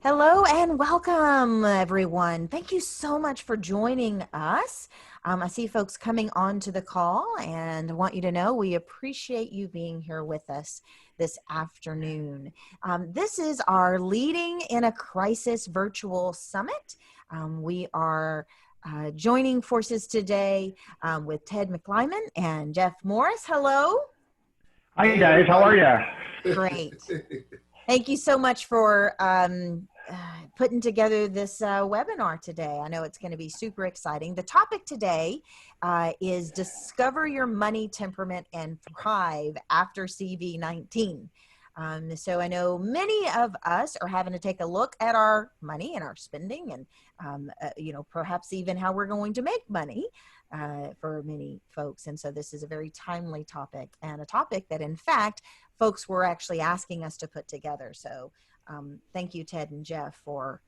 Hello and welcome, everyone. Thank you so much for joining us. I see folks coming on to the call, and I want you to know we appreciate you being here with us this afternoon. This is our Leading in a Crisis virtual summit. We are joining forces today with Ted McLyman and Jeff Morris. Hello. Hi guys, how are you? Great. Thank you so much for putting together this webinar today. I know it's going to be super exciting. The topic today is Discover Your Money Temperament and Thrive After CV-19. So I know many of us are having to take a look at our money and our spending and, perhaps even how we're going to make money for many folks. And so this is a very timely topic, and a topic that, in fact, folks were actually asking us to put together. So thank you, Ted and Jeff, for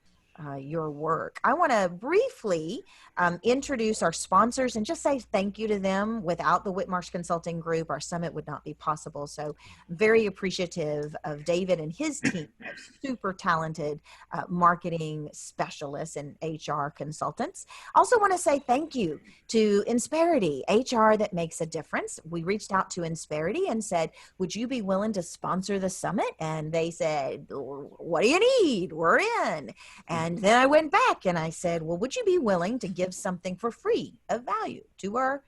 your work. I want to briefly introduce our sponsors and just say thank you to them. Without the Whitmarsh Consulting Group, our summit would not be possible. So very appreciative of David and his team of super talented marketing specialists and HR consultants. Also want to say thank you to Insperity, HR that makes a difference. We reached out to Insperity and said, would you be willing to sponsor the summit? And they said, what do you need? We're in. And then I went back and I said, well, would you be willing to give something for free of value to our,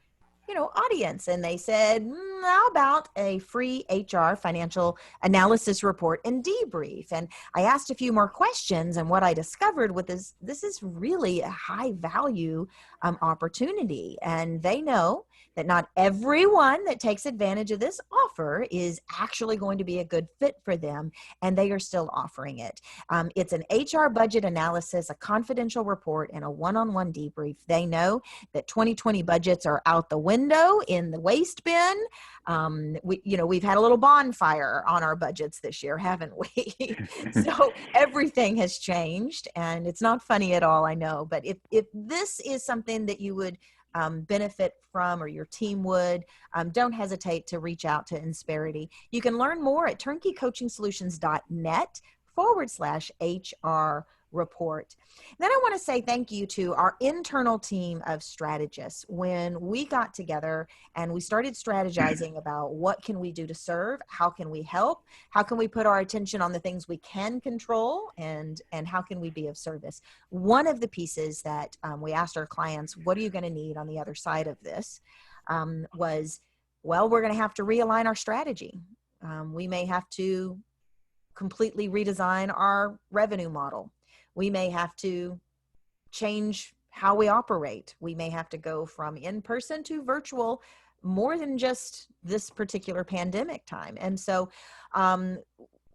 audience? And they said, how about a free HR financial analysis report and debrief? And I asked a few more questions, and what I discovered was this is really a high value opportunity. And they know that not everyone that takes advantage of this offer is actually going to be a good fit for them, and they are still offering it. It's an HR budget analysis, a confidential report, and a one-on-one debrief. They know that 2020 budgets are out the window in the waste bin. We've had a little bonfire on our budgets this year, haven't we? So everything has changed, and it's not funny at all, I know. But if this is something that you would benefit from, or your team would, don't hesitate to reach out to Insperity. You can learn more at turnkeycoachingsolutions.net/HR report. Then I want to say thank you to our internal team of strategists. When we got together and we started strategizing about what can we do to serve, how can we help, how can we put our attention on the things we can control, and how can we be of service. One of the pieces that we asked our clients, what are you going to need on the other side of this, was, well, we're going to have to realign our strategy. We may have to completely redesign our revenue model. We may have to change how we operate. We may have to go from in-person to virtual more than just this particular pandemic time. And so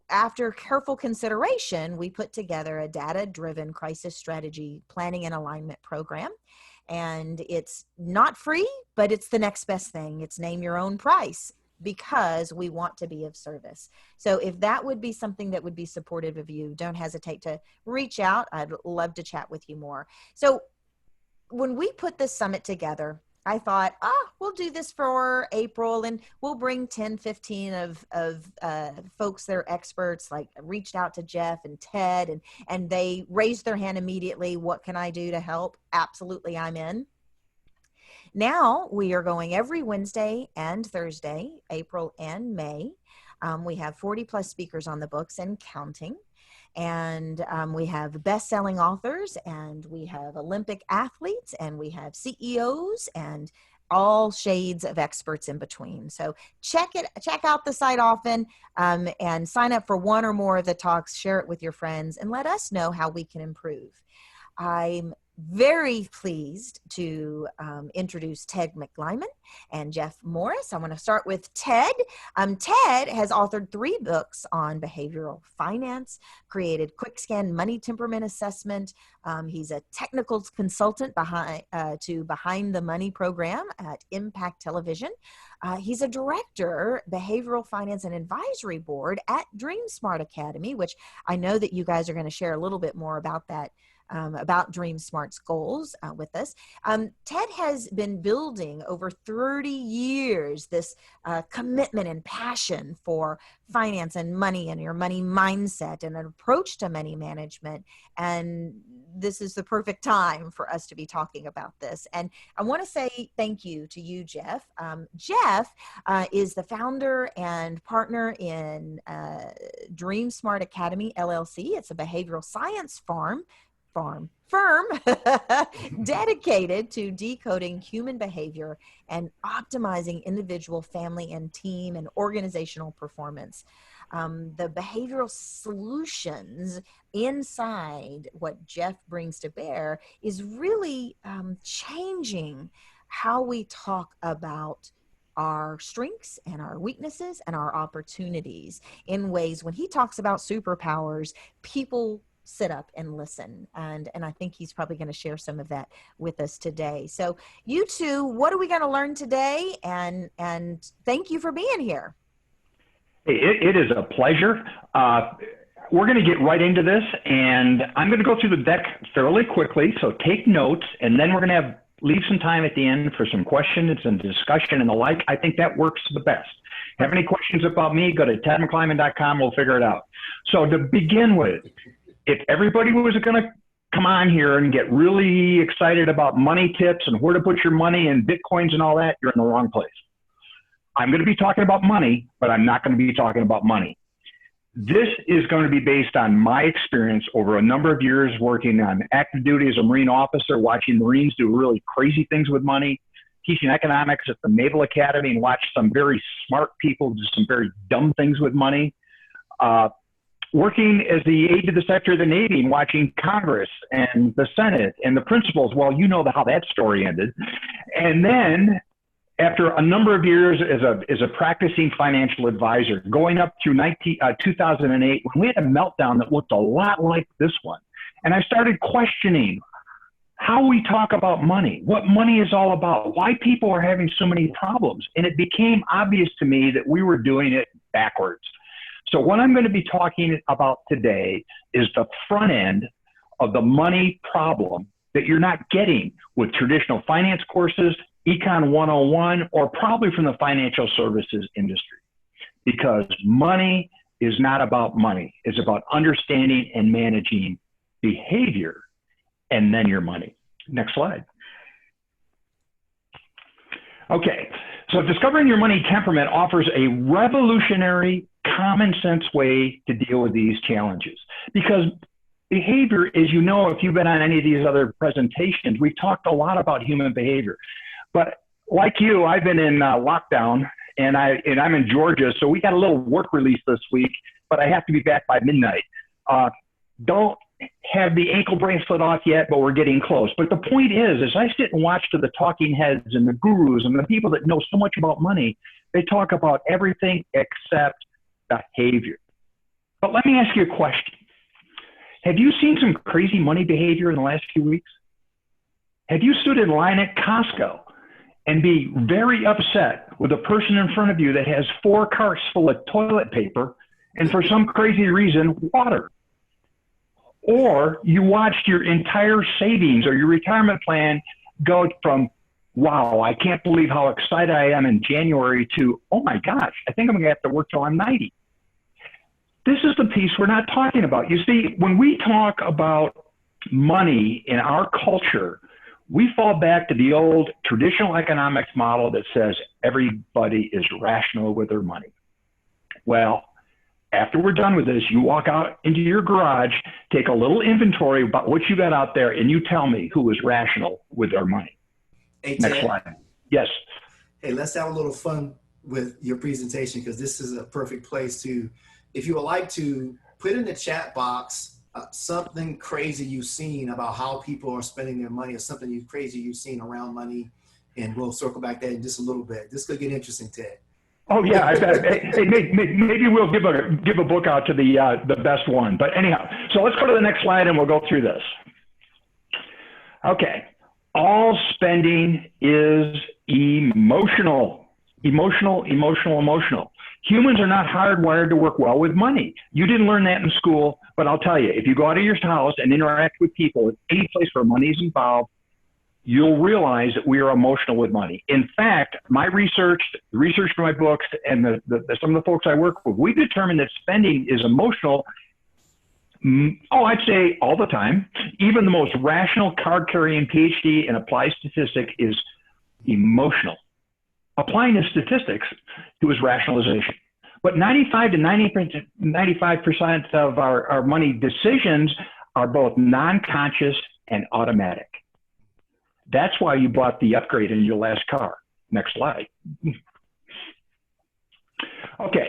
after careful consideration, we put together a data-driven crisis strategy planning and alignment program. And it's not free, but it's the next best thing. It's name your own price, because we want to be of service. So if that would be something that would be supportive of you, don't hesitate to reach out. I'd love to chat with you more. So when we put this summit together, I thought, we'll do this for April, and we'll bring 10, 15 of folks that are experts. Like, reached out to Jeff and Ted, and they raised their hand immediately. What can I do to help? Absolutely, I'm in. Now we are going every Wednesday and Thursday, April and May. We have 40 plus speakers on the books and counting. And we have best-selling authors, and we have Olympic athletes, and we have CEOs, and all shades of experts in between. So check out the site often, and sign up for one or more of the talks, share it with your friends, and let us know how we can improve. I'm very pleased to introduce Ted McLyman and Jeff Morris. I want to start with Ted. Ted has authored 3 books on behavioral finance, created Quick Scan Money Temperament Assessment. He's a technical consultant behind the Money program at Impact Television. He's a director, behavioral finance and advisory board at Dream Smart Academy, which I know that you guys are going to share a little bit more about that about Dream Smart's goals with us. Ted has been building over 30 years this commitment and passion for finance and money and your money mindset and an approach to money management. And this is the perfect time for us to be talking about this. And I want to say thank you to you, Jeff. Jeff is the founder and partner in Dream Smart Academy, LLC. It's a behavioral science firm dedicated to decoding human behavior and optimizing individual, family, and team and organizational performance. The behavioral solutions inside what Jeff brings to bear is really changing how we talk about our strengths and our weaknesses and our opportunities in ways when he talks about superpowers, people sit up and listen. And I think he's probably going to share some of that with us today. So you two, what are we going to learn today? And thank you for being here. It is a pleasure. We're going to get right into this, and I'm going to go through the deck fairly quickly. So take notes, and then we're going to leave some time at the end for some questions and discussion and the like. I think that works the best. Have any questions about me, go to tedmclyman.com. We'll figure it out. So to begin with, if everybody was going to come on here and get really excited about money tips and where to put your money and Bitcoins and all that, you're in the wrong place. I'm going to be talking about money, but I'm not going to be talking about money. This is going to be based on my experience over a number of years working on active duty as a Marine officer, watching Marines do really crazy things with money, teaching economics at the Naval Academy and watch some very smart people do some very dumb things with money. Working as the aide to the Secretary of the Navy and watching Congress and the Senate and the principals, well, you know how that story ended. And then after a number of years as a practicing financial advisor, going up through 2008, when we had a meltdown that looked a lot like this one. And I started questioning how we talk about money, what money is all about, why people are having so many problems. And it became obvious to me that we were doing it backwards. So what I'm going to be talking about today is the front end of the money problem that you're not getting with traditional finance courses, Econ 101, or probably from the financial services industry. Because money is not about money. It's about understanding and managing behavior and then your money. Next slide. Okay, so Discovering Your Money Temperament offers a revolutionary common sense way to deal with these challenges. Because behavior, as you know, if you've been on any of these other presentations, we've talked a lot about human behavior. But like you, I've been in lockdown, and I'm in Georgia, so we got a little work release this week, but I have to be back by midnight. Don't have the ankle bracelet off yet, but we're getting close. But the point is, as I sit and watch to the talking heads and the gurus and the people that know so much about money, they talk about everything except behavior. But let me ask you a question. Have you seen some crazy money behavior in the last few weeks? Have you stood in line at Costco and be very upset with a person in front of you that has 4 carts full of toilet paper and for some crazy reason, water? Or you watched your entire savings or your retirement plan go from, wow, I can't believe how excited I am in January to, oh my gosh, I think I'm going to have to work till I'm 90. This is the piece we're not talking about. You see, when we talk about money in our culture, we fall back to the old traditional economics model that says everybody is rational with their money. Well, after we're done with this, you walk out into your garage, take a little inventory about what you got out there, and you tell me who is rational with their money. Hey, Next Ted. slide. Yes. Hey, let's have a little fun with your presentation, because this is a perfect place to, if you would like to put in the chat box something crazy you've seen about how people are spending their money, or something crazy you've seen around money, and we'll circle back that in just a little bit. This could get interesting, Ted. Oh yeah, I bet. Hey, maybe we'll give a book out to the best one. But anyhow, so let's go to the next slide and we'll go through this. Okay, all spending is emotional. Emotional, emotional, emotional. Humans are not hardwired to work well with money. You didn't learn that in school, but I'll tell you, if you go out of your house and interact with people, any place where money is involved, you'll realize that we are emotional with money. In fact, my research, the research for my books, and some of the folks I work with, we determined that spending is emotional. I'd say all the time. Even the most rational card-carrying PhD in applied statistics is emotional. Applying the statistics to his rationalization. But 95 to 95% of our money decisions are both non-conscious and automatic. That's why you bought the upgrade in your last car. Next slide. Okay.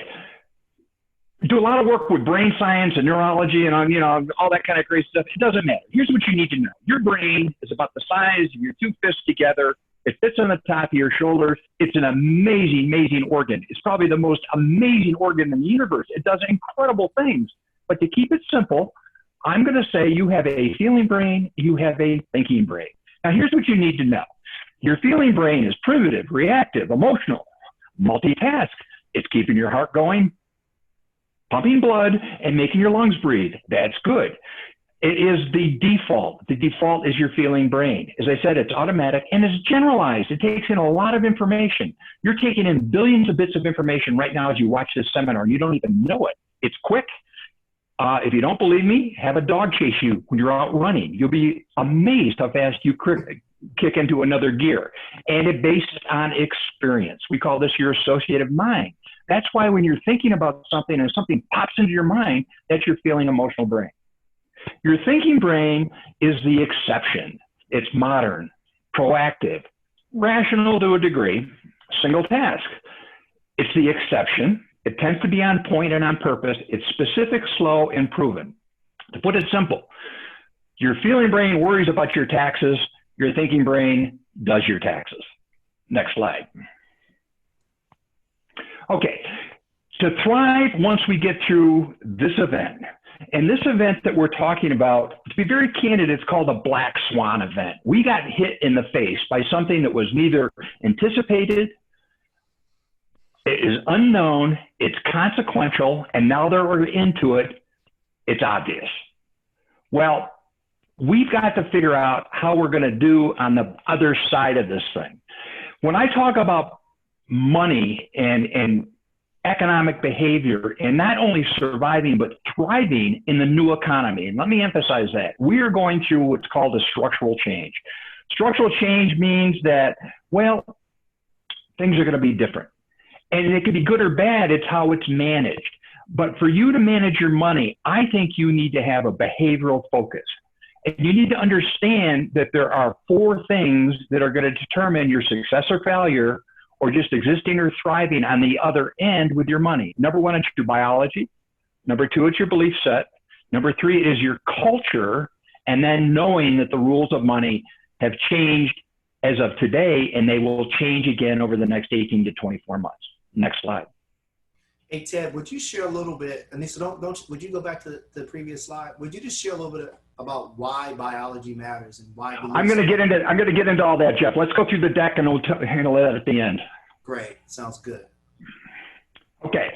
Do a lot of work with brain science and neurology and all that kind of crazy stuff. It doesn't matter. Here's what you need to know. Your brain is about the size of your two fists together. It fits on the top of your shoulders. It's an amazing, amazing organ. It's probably the most amazing organ in the universe. It does incredible things. But to keep it simple, I'm going to say you have a feeling brain, you have a thinking brain. Now, here's what you need to know. Your feeling brain is primitive, reactive, emotional, multitask. It's keeping your heart going, pumping blood, and making your lungs breathe. That's good. It is the default. The default is your feeling brain. As I said, it's automatic and it's generalized. It takes in a lot of information. You're taking in billions of bits of information right now as you watch this seminar, and you don't even know it. It's quick. If you don't believe me, have a dog chase you when you're out running. You'll be amazed how fast you kick into another gear. And it's based on experience. We call this your associative mind. That's why when you're thinking about something and something pops into your mind, that's your feeling emotional brain. Your thinking brain is the exception. It's modern, proactive, rational to a degree, single task. It's the exception. It tends to be on point and on purpose. It's specific, slow, and proven. To put it simple, your feeling brain worries about your taxes. Your thinking brain does your taxes. Next slide. Okay, to thrive once we get through this event, and this event that we're talking about, to be very candid, it's called a black swan event. We got hit in the face by something that was neither anticipated, it is unknown, it's consequential, and now that we're into it, it's obvious. Well, we've got to figure out how we're going to do on the other side of this thing. When I talk about money and economic behavior and not only surviving but thriving in the new economy, and let me emphasize that, we are going through what's called a structural change. Structural change means that, well, things are going to be different. And it could be good or bad, it's how it's managed. But for you to manage your money, I think you need to have a behavioral focus. And you need to understand that there are 4 things that are going to determine your success or failure, or just existing or thriving on the other end with your money. Number 1, it's your biology. Number 2, it's your belief set. Number 3 is your culture. And then knowing that the rules of money have changed as of today, and they will change again over the next 18 to 24 months. Next slide. Hey, Ted, would you share a little bit, and so would you go back to the previous slide? Would you just share a little bit about why biology matters and why? I'm going to get into all that, Jeff. Let's go through the deck and we'll handle that at the end. Great. Sounds good. Okay.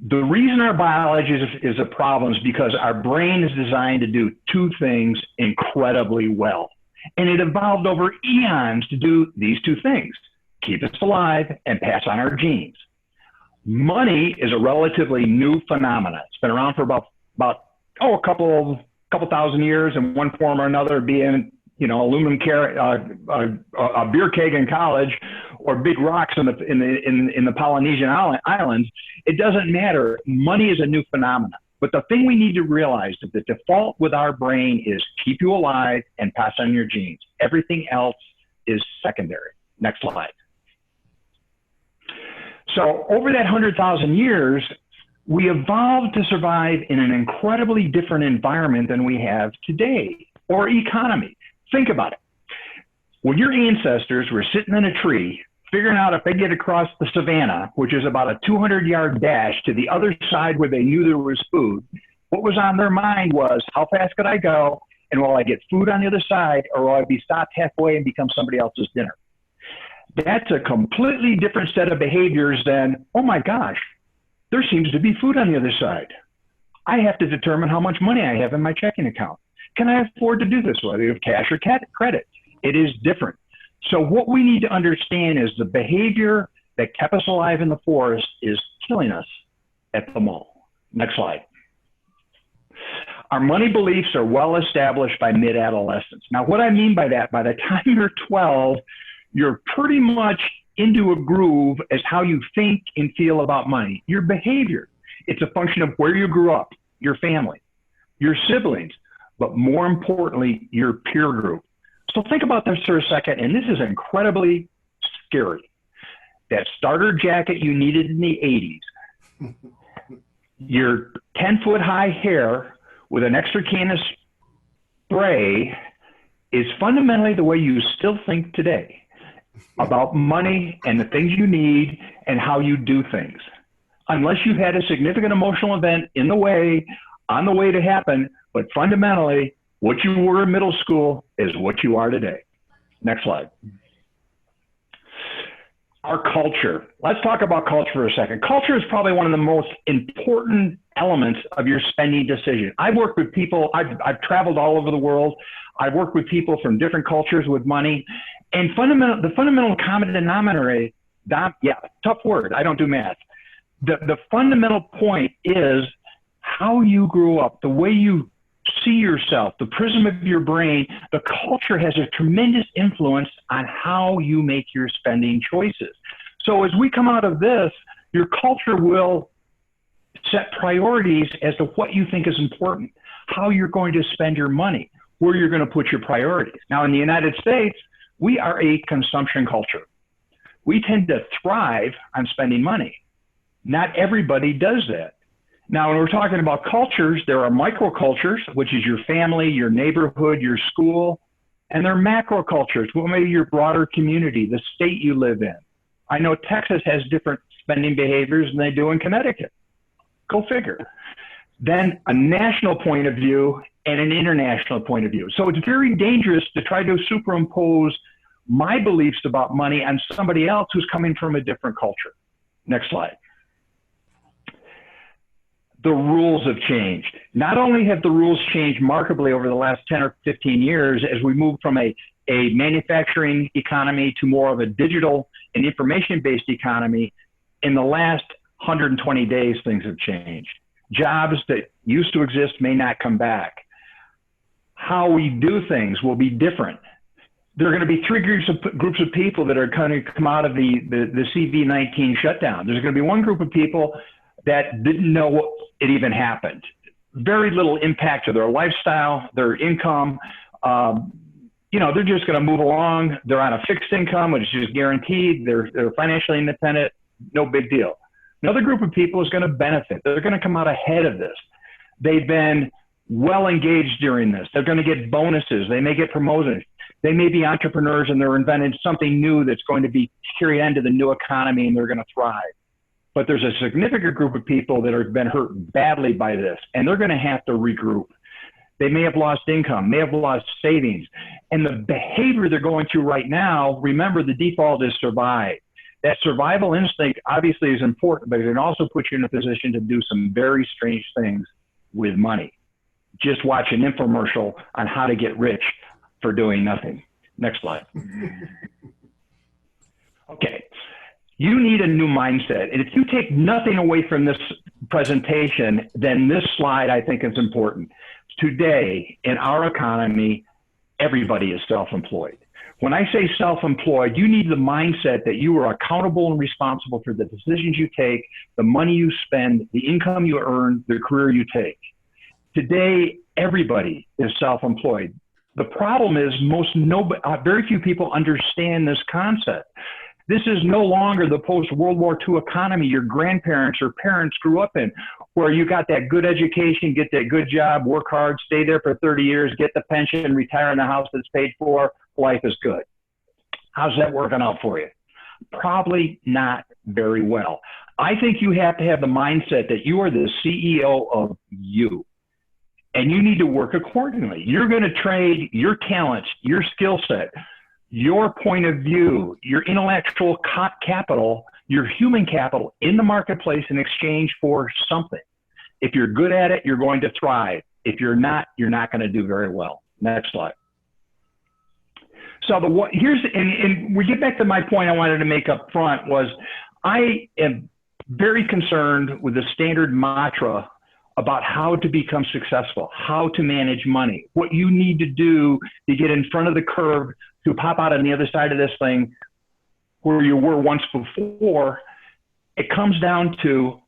The reason our biology is a problem is because our brain is designed to do 2 things incredibly well. And it evolved over eons to do these 2 things: keep us alive and pass on our genes. Money is a relatively new phenomenon. It's been around for about a couple thousand years in one form or another, being aluminum a beer keg in college, or big rocks in the Polynesian islands. It doesn't matter. Money is a new phenomenon. But the thing we need to realize is the default with our brain is keep you alive and pass on your genes. Everything else is secondary. Next slide. So over that 100,000 years, we evolved to survive in an incredibly different environment than we have today, or economy. Think about it. When your ancestors were sitting in a tree, figuring out if they get across the savannah, which is about a 200-yard dash to the other side where they knew there was food, what was on their mind was, how fast could I go? And will I get food on the other side, or will I be stopped halfway and become somebody else's dinner? That's a completely different set of behaviors than, oh my gosh, there seems to be food on the other side. I have to determine how much money I have in my checking account. Can I afford to do this, whether you have cash or credit? It is different. So what we need to understand is the behavior that kept us alive in the forest is killing us at the mall. Next slide. Our money beliefs are well established by mid-adolescence. Now, what I mean by that, by the time you're 12, you're pretty much into a groove as how you think and feel about money. Your behavior, it's a function of where you grew up, your family, your siblings, but more importantly, your peer group. So think about this for a second, and this is incredibly scary. That starter jacket you needed in the 80s, your 10-foot high hair with an extra can of spray is fundamentally the way you still think today about money and the things you need and how you do things. Unless you've had a significant emotional event in the way, on the way to happen, but fundamentally, what you were in middle school is what you are today. Next slide. Our culture. Let's talk about culture for a second. Culture is probably one of the most important elements of your spending decision. I've worked with people, I've traveled all over the world. I've worked with people from different cultures with money. And the fundamental common denominator is, tough word, I don't do math. The fundamental point is how you grew up, the way you see yourself, the prism of your brain. The culture has a tremendous influence on how you make your spending choices. So as we come out of this, your culture will set priorities as to what you think is important, how you're going to spend your money, where you're going to put your priorities. Now, in the United States, we are a consumption culture. We tend to thrive on spending money. Not everybody does that. Now, when we're talking about cultures, there are microcultures, which is your family, your neighborhood, your school, and there are macrocultures, well, maybe your broader community, the state you live in. I know Texas has different spending behaviors than they do in Connecticut. Go figure. Then a national point of view and an international point of view. So it's very dangerous to try to superimpose my beliefs about money on somebody else who's coming from a different culture. Next slide. The rules have changed. Not only have the rules changed markedly over the last 10 or 15 years as we move from a manufacturing economy to more of a digital and information-based economy, in the last 120 days, things have changed. Jobs that used to exist may not come back. How we do things will be different. There are going to be three groups of people that are going to come out of the CV-19 shutdown. There's going to be one group of people that didn't know it even happened. Very little impact to their lifestyle, their income. They're just going to move along. They're on a fixed income, which is just guaranteed. They're financially independent. No big deal. Another group of people is going to benefit. They're going to come out ahead of this. They've been well engaged during this. They're going to get bonuses. They may get promoted. They may be entrepreneurs and they're inventing something new that's going to be carried into the new economy and they're going to thrive. But there's a significant group of people that have been hurt badly by this, and they're going to have to regroup. They may have lost income, may have lost savings. And the behavior they're going through right now, remember, the default is survive. That survival instinct obviously is important, but it can also put you in a position to do some very strange things with money. Just watch an infomercial on how to get rich for doing nothing. Next slide. Okay. You need a new mindset. And if you take nothing away from this presentation, then this slide I think is important. Today, in our economy, everybody is self-employed. When I say self-employed, you need the mindset that you are accountable and responsible for the decisions you take, the money you spend, the income you earn, the career you take. Today, everybody is self-employed. The problem is very few people understand this concept. This is no longer the post-World War II economy your grandparents or parents grew up in, where you got that good education, get that good job, work hard, stay there for 30 years, get the pension, retire in a house that's paid for, life is good. How's that working out for you? Probably not very well. I think you have to have the mindset that you are the CEO of you, and you need to work accordingly. You're going to trade your talents, your skill set, your point of view, your intellectual capital, your human capital in the marketplace in exchange for something. If you're good at it, you're going to thrive. If you're not going to do very well. Next slide. So and we get back to my point I wanted to make up front was I am very concerned with the standard mantra about how to become successful, how to manage money, what you need to do to get in front of the curve to pop out on the other side of this thing where you were once before. It comes down to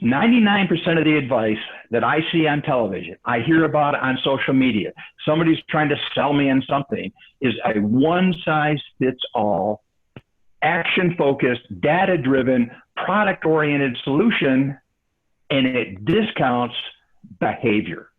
99% of the advice that I see on television, I hear about on social media, somebody's trying to sell me on something, is a one-size-fits-all, action-focused, data-driven, product-oriented solution, and it discounts behavior.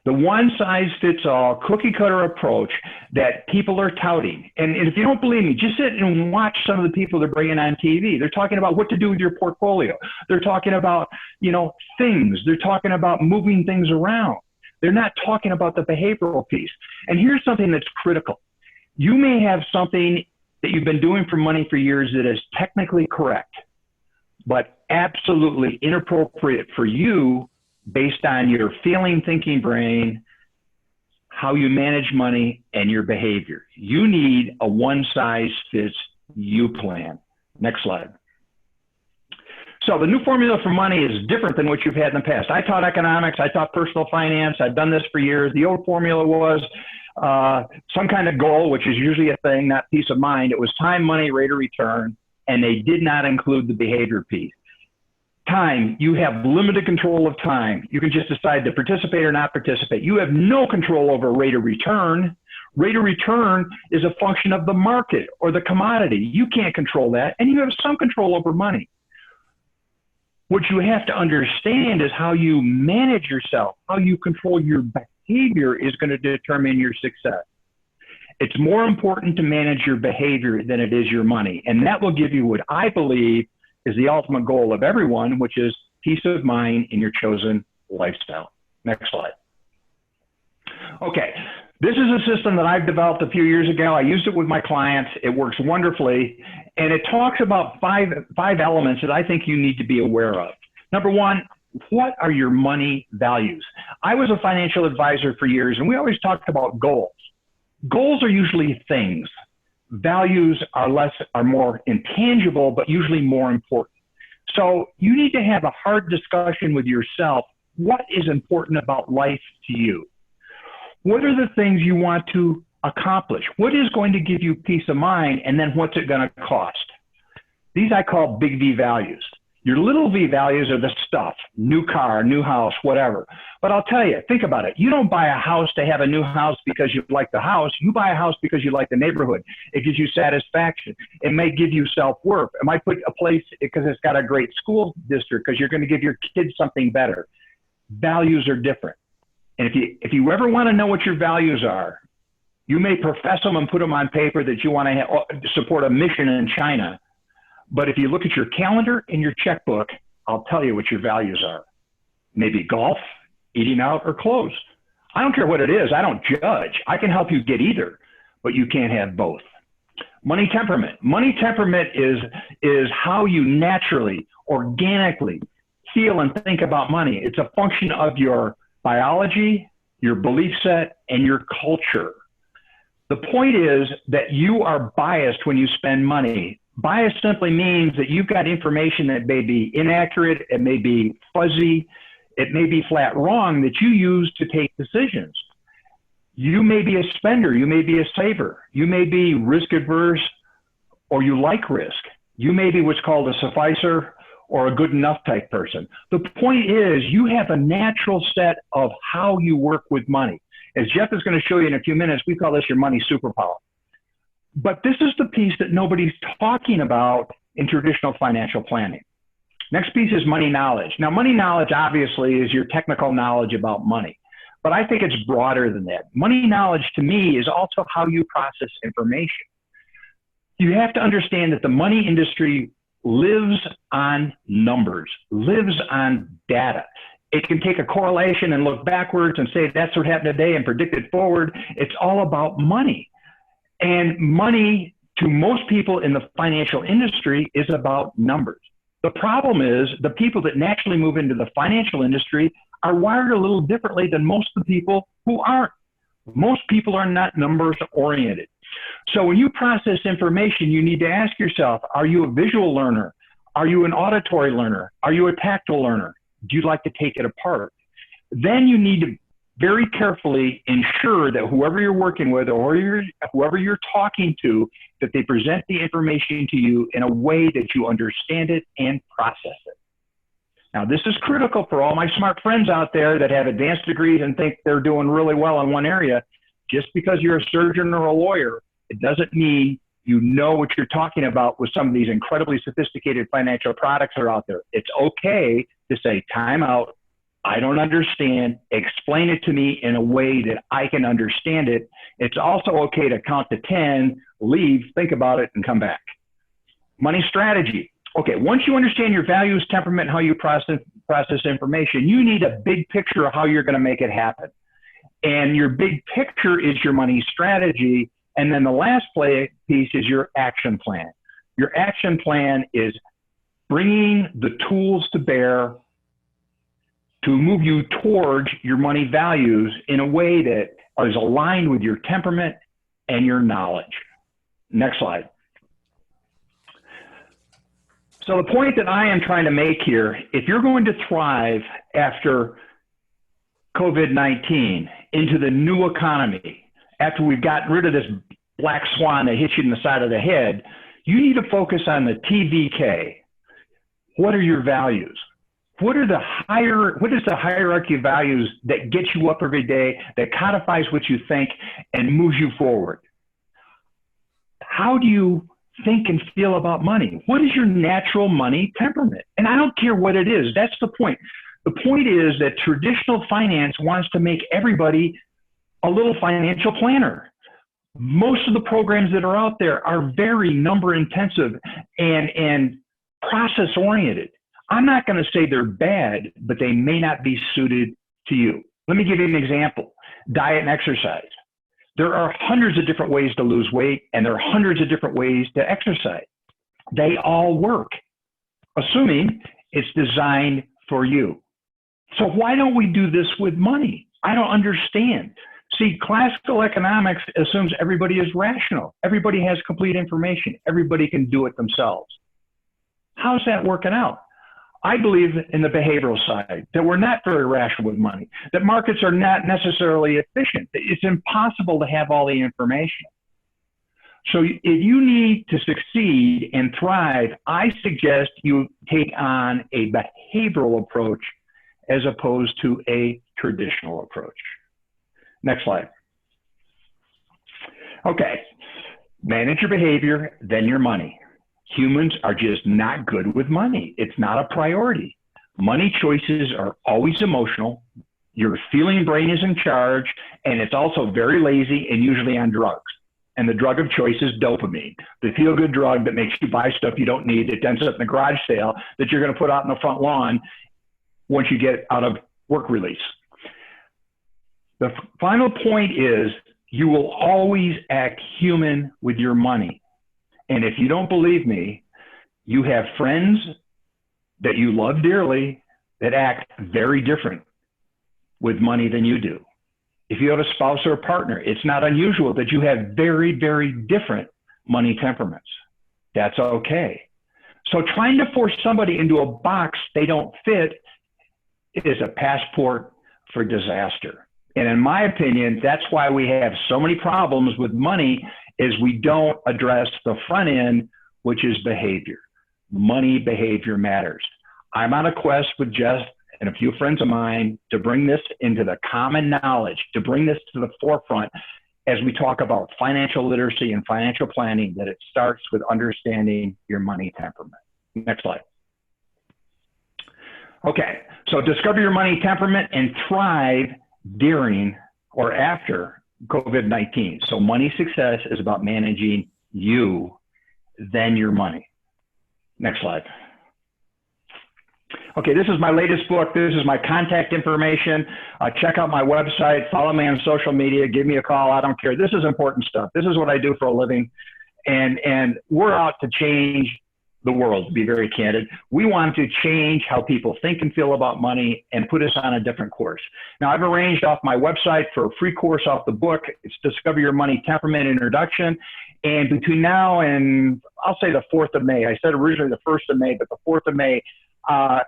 The one-size-fits-all, cookie-cutter approach that people are touting. And if you don't believe me, just sit and watch some of the people they're bringing on TV. They're talking about what to do with your portfolio. They're talking about, things. They're talking about moving things around. They're not talking about the behavioral piece. And here's something that's critical. You may have something that you've been doing for money for years that is technically correct, but absolutely inappropriate for you based on your feeling, thinking brain, how you manage money, and your behavior. You need a one-size-fits-you plan. Next slide. So the new formula for money is different than what you've had in the past. I taught economics. I taught personal finance. I've done this for years. The old formula was some kind of goal, which is usually a thing, not peace of mind. It was time, money, rate of return, and they did not include the behavior piece. Time, you have limited control of time. You can just decide to participate or not participate. You have no control over rate of return. Rate of return is a function of the market or the commodity. You can't control that, and you have some control over money. What you have to understand is how you manage yourself, how you control your behavior is going to determine your success. It's more important to manage your behavior than it is your money, and that will give you what I believe is the ultimate goal of everyone, which is peace of mind in your chosen lifestyle. Next slide. Okay, this is a system that I've developed a few years ago. I used it with my clients. It works wonderfully, and it talks about five elements that I think you need to be aware of. Number one, what are your money values? I was a financial advisor for years, and we always talked about goals. Goals are usually things. Values are more intangible, but usually more important. So you need to have a hard discussion with yourself. What is important about life to you? What are the things you want to accomplish? What is going to give you peace of mind? And then what's it going to cost? These I call big V values. Your little V values are the stuff, new car, new house, whatever. But I'll tell you, think about it. You don't buy a house to have a new house because you like the house. You buy a house because you like the neighborhood. It gives you satisfaction. It may give you self-worth. It might put a place because it's got a great school district because you're going to give your kids something better. Values are different. And if you ever want to know what your values are, you may profess them and put them on paper that you want to support a mission in China. But if you look at your calendar and your checkbook, I'll tell you what your values are. Maybe golf, eating out, or clothes. I don't care what it is. I don't judge. I can help you get either, but you can't have both. Money temperament. Money temperament is how you naturally, organically feel and think about money. It's a function of your biology, your belief set, and your culture. The point is that you are biased when you spend money. Bias simply means that you've got information that may be inaccurate, it may be fuzzy, it may be flat wrong that you use to take decisions. You may be a spender, you may be a saver, you may be risk adverse, or you like risk. You may be what's called a sufficer or a good enough type person. The point is you have a natural set of how you work with money. As Jeff is going to show you in a few minutes, we call this your money superpower. But this is the piece that nobody's talking about in traditional financial planning. Next piece is money knowledge. Now, money knowledge obviously is your technical knowledge about money, but I think it's broader than that. Money knowledge to me is also how you process information. You have to understand that the money industry lives on numbers, lives on data. It can take a correlation and look backwards and say that's what happened today and predict it forward. It's all about money. And money, to most people in the financial industry, is about numbers. The problem is the people that naturally move into the financial industry are wired a little differently than most of the people who aren't. Most people are not numbers oriented. So when you process information, you need to ask yourself, are you a visual learner? Are you an auditory learner? Are you a tactile learner? Do you like to take it apart? Then you need to very carefully ensure that whoever you're working with or whoever you're talking to, that they present the information to you in a way that you understand it and process it. Now, this is critical for all my smart friends out there that have advanced degrees and think they're doing really well in one area. Just because you're a surgeon or a lawyer, it doesn't mean you know what you're talking about with some of these incredibly sophisticated financial products that are out there. It's okay to say, time out, I don't understand, explain it to me in a way that I can understand it. It's also okay to count to 10, leave, think about it, and come back. Money strategy. Okay, once you understand your values, temperament, how you process information, you need a big picture of how you're going to make it happen. And your big picture is your money strategy. And then the last piece is your action plan. Your action plan is bringing the tools to bear to move you towards your money values in a way that is aligned with your temperament and your knowledge. Next slide. So the point that I am trying to make here, if you're going to thrive after COVID-19 into the new economy, after we've gotten rid of this black swan that hits you in the side of the head, you need to focus on the TVK. What are your values? What is the hierarchy of values that gets you up every day, that codifies what you think and moves you forward? How do you think and feel about money? What is your natural money temperament? And I don't care what it is. That's the point. The point is that traditional finance wants to make everybody a little financial planner. Most of the programs that are out there are very number intensive and process oriented. I'm not going to say they're bad, but they may not be suited to you. Let me give you an example. Diet and exercise. There are hundreds of different ways to lose weight, and there are hundreds of different ways to exercise. They all work, assuming it's designed for you. So why don't we do this with money? I don't understand. See, classical economics assumes everybody is rational. Everybody has complete information. Everybody can do it themselves. How's that working out? I believe in the behavioral side, that we're not very rational with money, that markets are not necessarily efficient. It's impossible to have all the information. So if you need to succeed and thrive, I suggest you take on a behavioral approach as opposed to a traditional approach. Next slide. Okay, manage your behavior, then your money. Humans are just not good with money. It's not a priority. Money choices are always emotional. Your feeling brain is in charge, and it's also very lazy and usually on drugs. And the drug of choice is dopamine, the feel-good drug that makes you buy stuff you don't need, that ends up in the garage sale that you're going to put out in the front lawn once you get out of work release. The final point is you will always act human with your money. And if you don't believe me, you have friends that you love dearly that act very different with money than you do. If you have a spouse or a partner, it's not unusual that you have very, very different money temperaments. That's okay. So trying to force somebody into a box they don't fit is a passport for disaster. And in my opinion, that's why we have so many problems with money, is we don't address the front end, which is behavior. Money behavior matters. I'm on a quest with Jess and a few friends of mine to bring this into the common knowledge, to bring this to the forefront as we talk about financial literacy and financial planning, that it starts with understanding your money temperament. Next slide. Okay, so discover your money temperament and thrive during or after COVID-19. So money success is about managing you, then your money. Next slide. Okay, this is my latest book. This is my contact information. Check out my website. Follow me on social media. Give me a call. I don't care. This is important stuff. This is what I do for a living. And we're out to change the world, to be very candid. We want to change how people think and feel about money and put us on a different course. Now, I've arranged off my website for a free course off the book. It's Discover Your Money Temperament Introduction. And between now and I'll say the 4th of May, I said originally the 1st of May, but the 4th of May,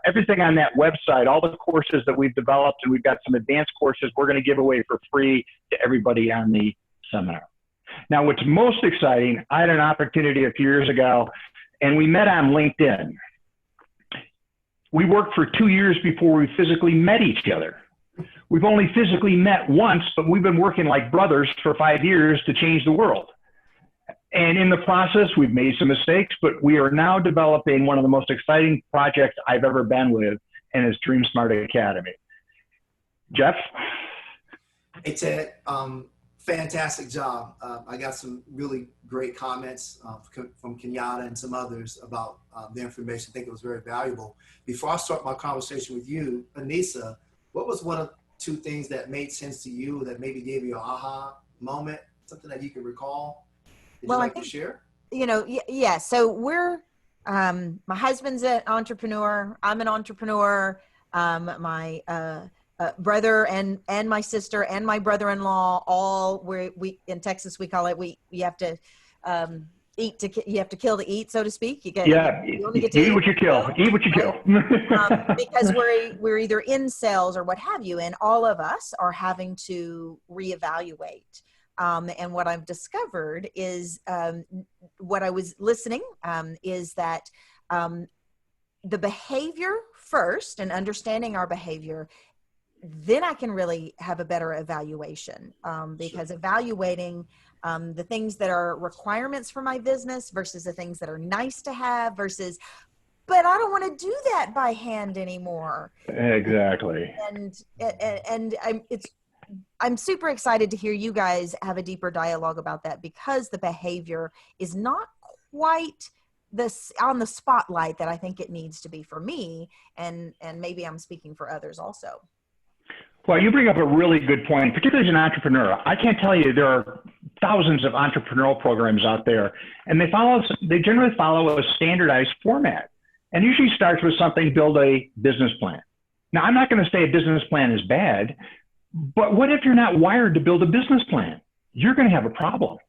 everything on that website, all the courses that we've developed, and we've got some advanced courses we're going to give away for free to everybody on the seminar. Now, what's most exciting, I had an opportunity a few years ago, and we met on LinkedIn. We worked for 2 years before we physically met each other. We've only physically met once, but we've been working like brothers for 5 years to change the world. And in the process, we've made some mistakes, but we are now developing one of the most exciting projects I've ever been with, and it's Dream Smart Academy. Jeff? Hey, Ted, fantastic job. I got some really great comments from Kenyatta and some others about the information. I think it was very valuable. Before I start my conversation with you, Anissa, what was one of 2 things that made sense to you that maybe gave you an aha moment, something that you can recall? Would you like to share? You know, yeah. So we're, my husband's an entrepreneur. I'm an entrepreneur. My brother and my sister and my brother-in-law, all we in Texas, we call it, you have to you have to kill to eat, so to speak. You only get to eat what you kill. Eat what you kill. Because we're either in sales or what have you, and all of us are having to reevaluate. And what I've discovered is what I was listening is that the behavior first, and understanding our behavior, then I can really have a better evaluation, because evaluating the things that are requirements for my business versus the things that are nice to have versus, but I don't want to do that by hand anymore. Exactly. And I'm super excited to hear you guys have a deeper dialogue about that, because the behavior is not quite this on the spotlight that I think it needs to be for me. And maybe I'm speaking for others also. Well, you bring up a really good point, particularly as an entrepreneur. I can't tell you, there are thousands of entrepreneurial programs out there, and they generally follow a standardized format, and usually starts with something, build a business plan. Now, I'm not going to say a business plan is bad, but what if you're not wired to build a business plan? You're going to have a problem.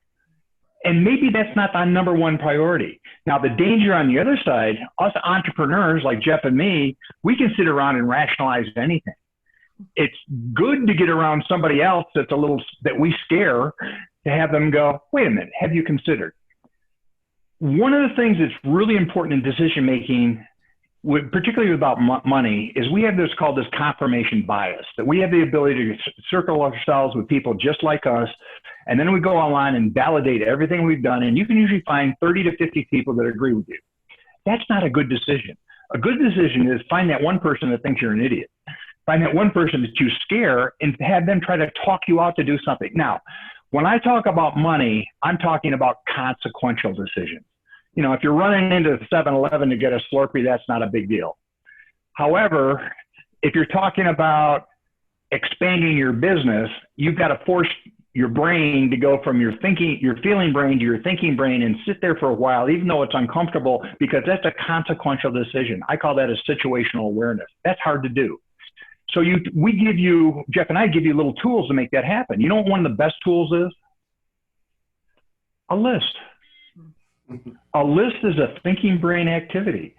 And maybe that's not the number one priority. Now, the danger on the other side, us entrepreneurs like Jeff and me, we can sit around and rationalize anything. It's good to get around somebody else that we scare, to have them go, wait a minute, have you considered? One of the things that's really important in decision making, particularly about money, is we have this called this confirmation bias, that we have the ability to circle ourselves with people just like us, and then we go online and validate everything we've done, and you can usually find 30 to 50 people that agree with you. That's not a good decision. A good decision is find that one person that thinks you're an idiot. Find that one person that you scare and have them try to talk you out to do something. Now, when I talk about money, I'm talking about consequential decisions. You know, if you're running into 7-Eleven to get a Slurpee, that's not a big deal. However, if you're talking about expanding your business, you've got to force your brain to go from your feeling brain to your thinking brain and sit there for a while, even though it's uncomfortable, because that's a consequential decision. I call that a situational awareness. That's hard to do. So Jeff and I give you little tools to make that happen. You know what one of the best tools is? A list. A list is a thinking brain activity.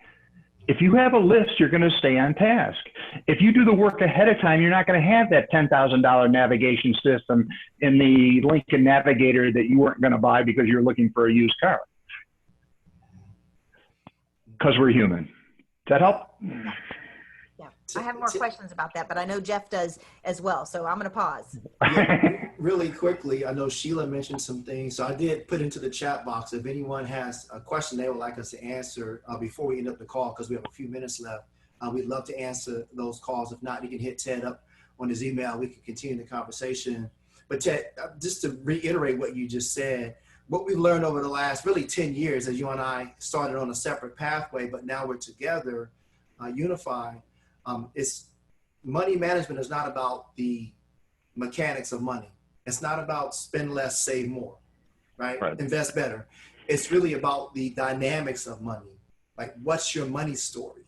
If you have a list, you're going to stay on task. If you do the work ahead of time, you're not going to have that $10,000 navigation system in the Lincoln Navigator that you weren't going to buy because you're looking for a used car. Because we're human. Does that help? Yeah, I have more questions about that, but I know Jeff does as well, so I'm going to pause. Yeah, really quickly, I know Sheila mentioned some things, so I did put into the chat box if anyone has a question they would like us to answer before we end up the call, because we have a few minutes left. We'd love to answer those calls. If not, you can hit Ted up on his email. We can continue the conversation. But Ted, just to reiterate what you just said, what we've learned over the last really 10 years, as you and I started on a separate pathway, but now we're together, unified. It's money management is not about the mechanics of money. It's not about spend less, save more, right? Invest better. It's really about the dynamics of money. Like, what's your money story?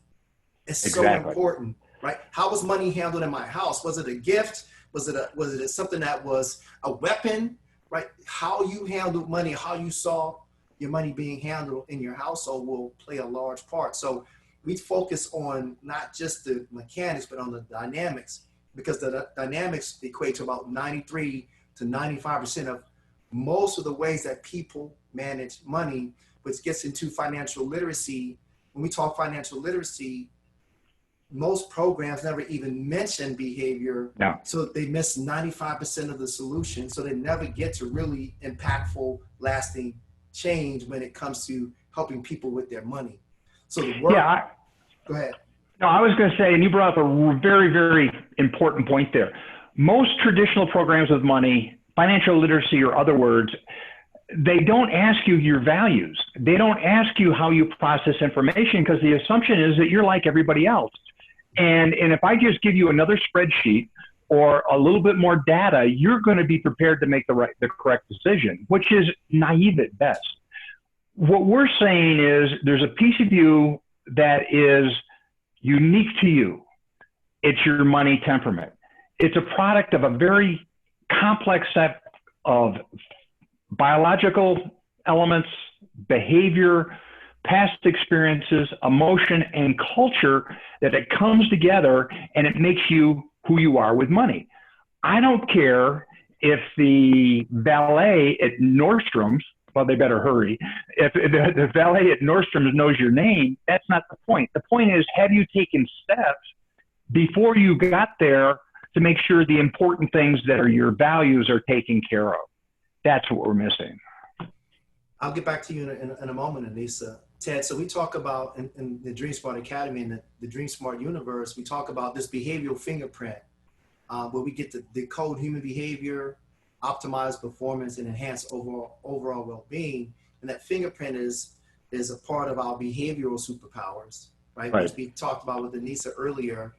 It's so important, right? How was money handled in my house? Was it a gift? Was it something that was a weapon, right? How you handled money, how you saw your money being handled in your household will play a large part. So we focus on not just the mechanics, but on the dynamics, because the dynamics equate to about 93 to 95% of most of the ways that people manage money, which gets into financial literacy. When we talk financial literacy, most programs never even mention behavior. No. So they miss 95% of the solution. So they never get to really impactful, lasting change when it comes to helping people with their money. So the work, go ahead. No, I was going to say, and you brought up a very, very important point there. Most traditional programs with money, financial literacy or other words, they don't ask you your values. They don't ask you how you process information, because the assumption is that you're like everybody else. And if I just give you another spreadsheet or a little bit more data, you're going to be prepared to make the correct decision, which is naive at best. What we're saying is there's a piece of you that is unique to you. It's your money temperament. It's a product of a very complex set of biological elements, behavior, past experiences, emotion, and culture, that it comes together and it makes you who you are with money. I don't care if the valet at Nordstrom's, well, they better hurry. If the valet at Nordstrom's knows your name, that's not the point. The point is, have you taken steps before you got there to make sure the important things that are your values are taken care of? That's what we're missing. I'll get back to you in a moment, Anissa. Ted, so we talk about in the Dream Smart Academy and the Dream Smart universe, we talk about this behavioral fingerprint where we get to decode human behavior, optimize performance, and enhance overall well-being. And that fingerprint is a part of our behavioral superpowers, right? Which we talked about with Anissa earlier.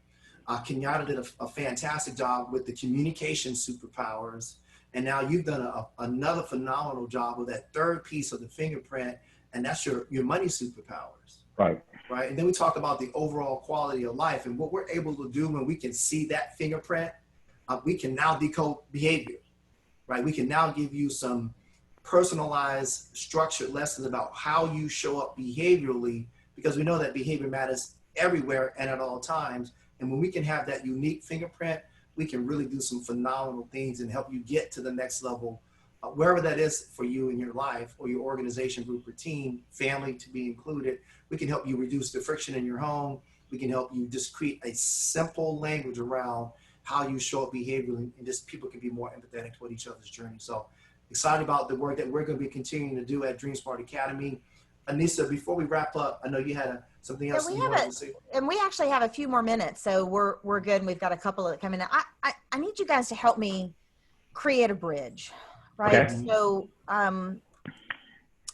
Kenyatta did a fantastic job with the communication superpowers. And now you've done another phenomenal job with that third piece of the fingerprint, and that's your money superpowers. Right. And then we talk about the overall quality of life, and what we're able to do when we can see that fingerprint, we can now decode behavior, right? We can now give you some personalized, structured lessons about how you show up behaviorally, because we know that behavior matters everywhere and at all times. And when we can have that unique fingerprint, we can really do some phenomenal things and help you get to the next level, wherever that is for you in your life or your organization, group, or team, family to be included. We can help you reduce the friction in your home. We can help you just create a simple language around how you show up behaviorally, and just people can be more empathetic toward each other's journey. So excited about the work that we're going to be continuing to do at Dream Smart Academy. Anissa, before we wrap up, I know you had something else you wanted to say. And we actually have a few more minutes, so we're good. And we've got a couple that come in. I need you guys to help me create a bridge, right? Okay. So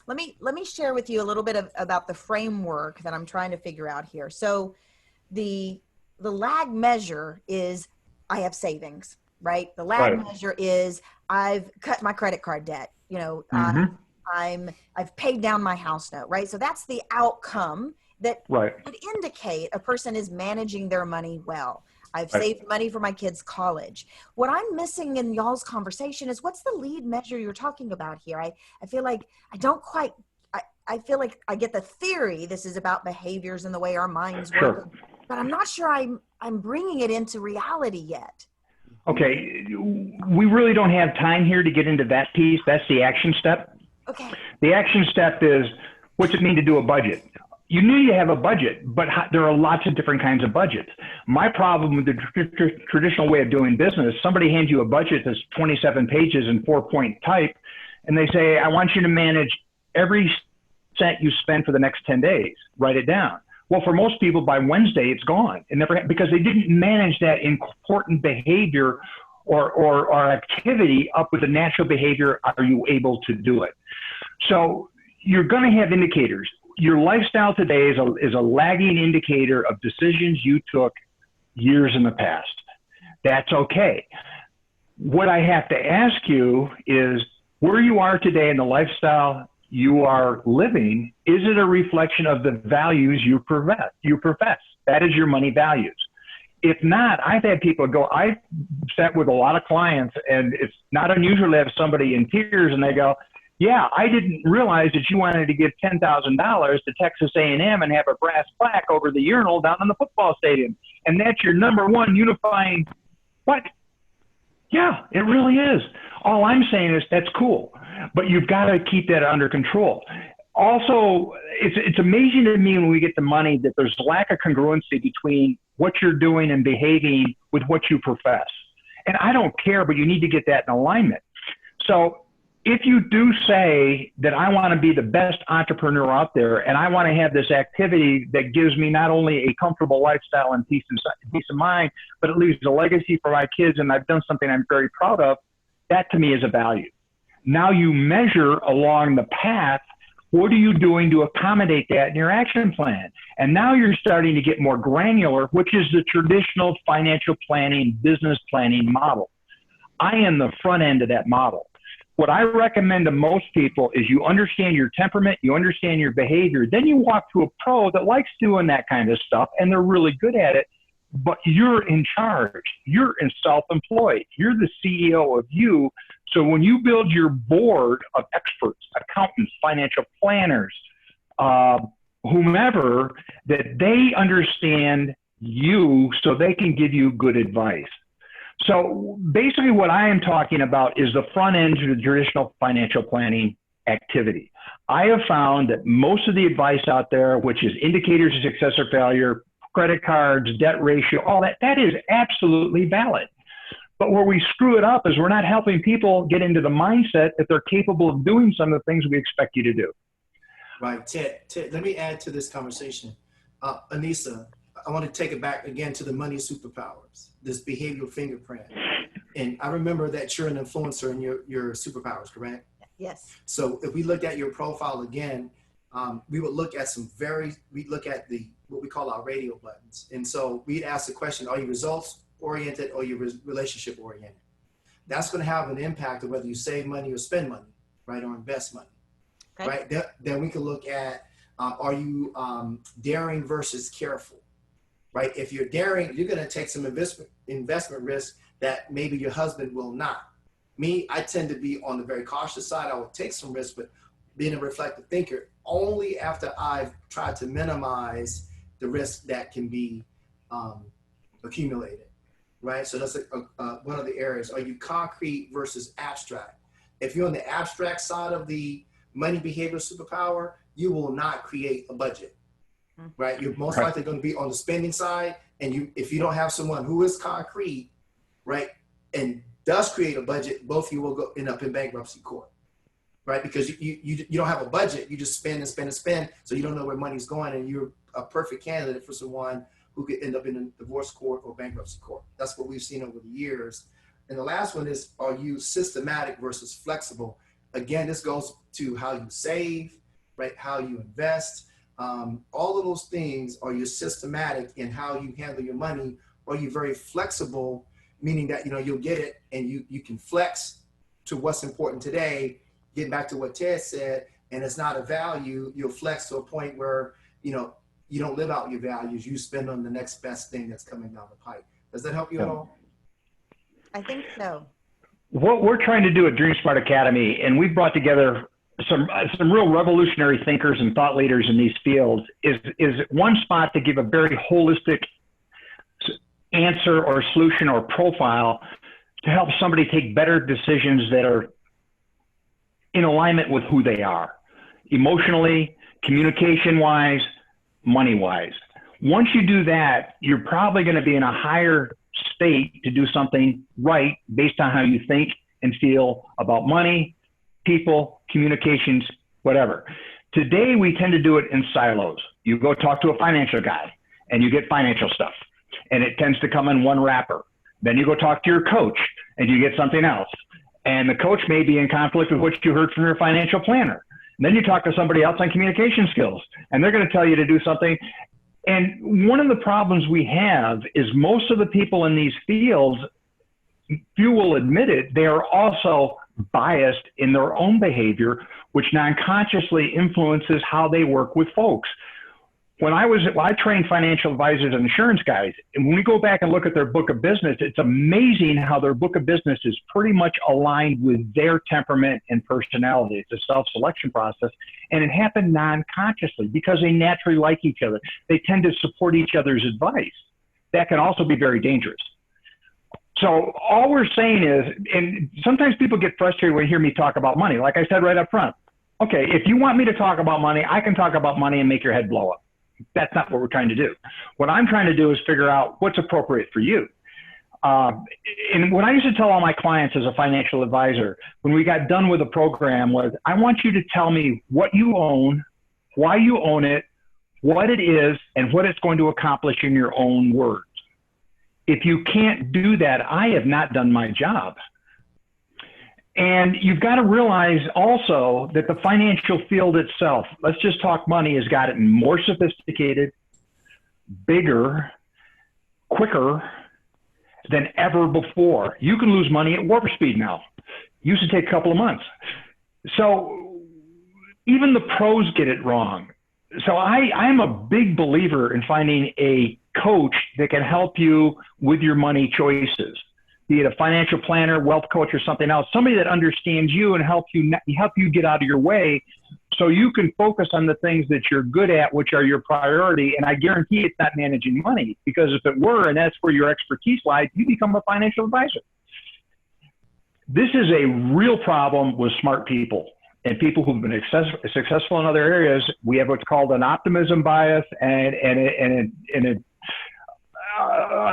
let me share with you a little bit about the framework that I'm trying to figure out here. So the lag measure is I have savings, right? The lag measure is I've cut my credit card debt. You know, I've paid down my house note, right? So that's the outcome that would indicate a person is managing their money well. I've saved money for my kids' college. What I'm missing in y'all's conversation is, what's the lead measure you're talking about here? I feel like I don't quite, I feel like I get the theory this is about behaviors and the way our minds work, but I'm not sure I'm bringing it into reality yet. Okay, we really don't have time here to get into that piece. That's the action step. Okay. The action step is, what's it mean to do a budget? You need to have a budget, but there are lots of different kinds of budgets. My problem with the traditional way of doing business, somebody hands you a budget that's 27 pages and 4-point type, and they say, I want you to manage every cent you spend for the next 10 days. Write it down. Well, for most people, by Wednesday, it's gone. Because they didn't manage that important behavior or activity up with the natural behavior. Are you able to do it? So you're going to have indicators. Your lifestyle today is a lagging indicator of decisions you took years in the past. That's okay. What I have to ask you is, where you are today and the lifestyle you are living, is it a reflection of the values you profess? That is your money values. If not, I've had people go, I've sat with a lot of clients, and it's not unusual to have somebody in tears and they go, yeah, I didn't realize that you wanted to give $10,000 to Texas A&M and have a brass plaque over the urinal down in the football stadium. And that's your number one unifying. What? Yeah, it really is. All I'm saying is that's cool, but you've got to keep that under control. Also, it's amazing to me when we get the money that there's a lack of congruency between what you're doing and behaving with what you profess. And I don't care, but you need to get that in alignment. So if you do say that I want to be the best entrepreneur out there, and I want to have this activity that gives me not only a comfortable lifestyle and peace of mind, but it leaves a legacy for my kids, and I've done something I'm very proud of, that to me is a value. Now you measure along the path, what are you doing to accommodate that in your action plan? And now you're starting to get more granular, which is the traditional financial planning, business planning model. I am the front end of that model. What I recommend to most people is you understand your temperament, you understand your behavior, then you walk to a pro that likes doing that kind of stuff, and they're really good at it, but you're in charge. You're in self-employed. You're the CEO of you. So when you build your board of experts, accountants, financial planners, whomever, that they understand you so they can give you good advice. So basically what I am talking about is the front end to the traditional financial planning activity. I have found that most of the advice out there, which is indicators of success or failure, credit cards, debt ratio, all that, that is absolutely valid. But where we screw it up is we're not helping people get into the mindset that they're capable of doing some of the things we expect you to do. Right. Ted, let me add to this conversation. Anissa, I want to take it back again to the money superpowers, this behavioral fingerprint. And I remember that you're an influencer in your superpowers, correct? Yes. So if we look at your profile again, we would look at what we call our radio buttons. And so we'd ask the question, are you results oriented or you relationship oriented? That's going to have an impact of whether you save money or spend money, right? Or invest money, okay. Right? Then we can look at, are you daring versus careful? Right? If you're daring, you're going to take some investment risk that maybe your husband will not. Me, I tend to be on the very cautious side. I will take some risk, but being a reflective thinker, only after I've tried to minimize the risk that can be accumulated, right? So that's one of the areas. Are you concrete versus abstract? If you're on the abstract side of the money behavior superpower, you will not create a budget. Right, you're most likely going to be on the spending side, and if you don't have someone who is concrete, right, and does create a budget, both of you will end up in bankruptcy court, right? Because you don't have a budget, you just spend and spend and spend, so you don't know where money's going, and you're a perfect candidate for someone who could end up in a divorce court or bankruptcy court. That's what we've seen over the years. And the last one is, are you systematic versus flexible? Again, this goes to how you save, right? How you invest. All of those things. Are you systematic in how you handle your money? Or are you very flexible, meaning that, you'll get it and you can flex to what's important today, getting back to what Ted said, and it's not a value, you'll flex to a point where, you don't live out your values, you spend on the next best thing that's coming down the pipe. Does that help you at all? I think so. What we're trying to do at Dream Smart Academy, and we've brought together some real revolutionary thinkers and thought leaders in these fields, is one spot to give a very holistic answer or solution or profile to help somebody take better decisions that are in alignment with who they are, emotionally, communication-wise, money-wise. Once you do that, you're probably going to be in a higher state to do something right based on how you think and feel about money, people, communications, whatever. Today, we tend to do it in silos. You go talk to a financial guy and you get financial stuff, and it tends to come in one wrapper. Then you go talk to your coach and you get something else. And the coach may be in conflict with what you heard from your financial planner. And then you talk to somebody else on communication skills, and they're going to tell you to do something. And one of the problems we have is most of the people in these fields, few will admit it, they are also biased in their own behavior, which non-consciously influences how they work with folks. When I trained financial advisors and insurance guys, and when we go back and look at their book of business, it's amazing how their book of business is pretty much aligned with their temperament and personality. It's a self-selection process, and it happened non-consciously because they naturally like each other. They tend to support each other's advice. That can also be very dangerous. So all we're saying is, and sometimes people get frustrated when they hear me talk about money. Like I said right up front, okay, if you want me to talk about money, I can talk about money and make your head blow up. That's not what we're trying to do. What I'm trying to do is figure out what's appropriate for you. And what I used to tell all my clients as a financial advisor, when we got done with the program, was I want you to tell me what you own, why you own it, what it is, and what it's going to accomplish in your own words. If you can't do that, I have not done my job. And you've got to realize also that the financial field itself, let's just talk money, has gotten more sophisticated, bigger, quicker than ever before. You can lose money at warp speed now. It used to take a couple of months. So even the pros get it wrong. So I'm a big believer in finding a coach that can help you with your money choices, be it a financial planner, wealth coach, or something else, somebody that understands you and help you get out of your way so you can focus on the things that you're good at, which are your priority. And I guarantee it's not managing money, because if it were, and that's where your expertise lies, you become a financial advisor. This is a real problem with smart people and people who've been successful in other areas. We have what's called an optimism bias and a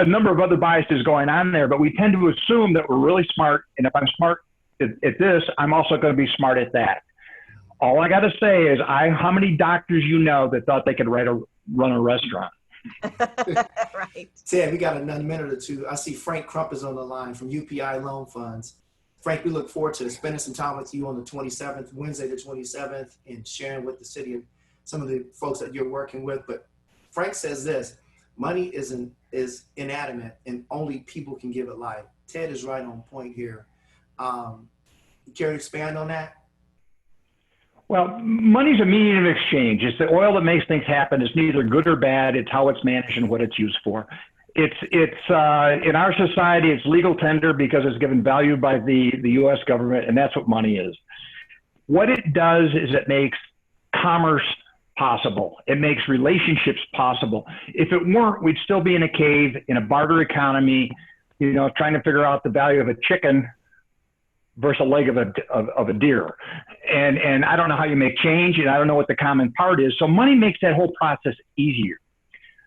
number of other biases going on there, but we tend to assume that we're really smart. And if I'm smart at this, I'm also going to be smart at that. All I got to say is how many doctors you know that thought they could run a restaurant? Right. Ted, we got another minute or two. I see Frank Crump is on the line from UPI Loan Funds. Frank, we look forward to spending some time with you on the 27th, Wednesday the 27th, and sharing with the city and some of the folks that you're working with. But Frank says this: money is inanimate and only people can give it life. Ted is right on point here. Care to expand on that? Well, money's a medium of exchange. It's the oil that makes things happen. It's neither good or bad. It's how it's managed and what it's used for. It's in our society, it's legal tender because it's given value by the U.S. government, and that's what money is. What it does is it makes commerce possible. It makes relationships possible. If it weren't, we'd still be in a cave in a barter economy, trying to figure out the value of a chicken versus a leg of a deer. And I don't know how you make change, and I don't know what the common part is. So money makes that whole process easier.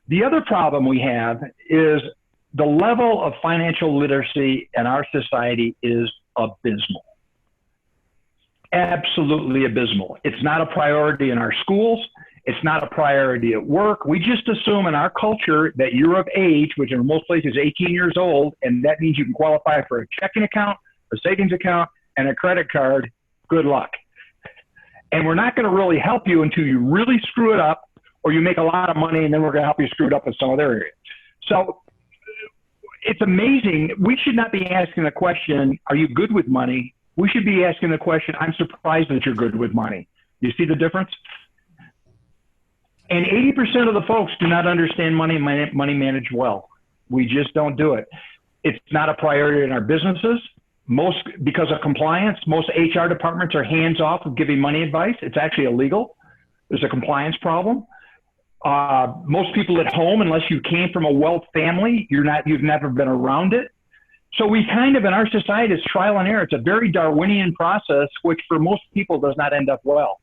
The other problem we have is the level of financial literacy in our society is abysmal. Absolutely abysmal. It's not a priority in our schools. It's not a priority at work. We just assume in our culture that you're of age, which in most places is 18 years old, and that means you can qualify for a checking account, a savings account, and a credit card. Good luck. And we're not going to really help you until you really screw it up, or you make a lot of money, and then we're going to help you screw it up in some other area. So it's amazing. We should not be asking the question, are you good with money? We should be asking the question, I'm surprised that you're good with money. You see the difference? And 80% of the folks do not understand money managed well. We just don't do it. It's not a priority in our businesses. Because of compliance, most HR departments are hands off of giving money advice. It's actually illegal. There's a compliance problem. Most people at home, unless you came from a wealth family, you've never been around it. So we kind of, in our society, it's trial and error. It's a very Darwinian process, which for most people does not end up well.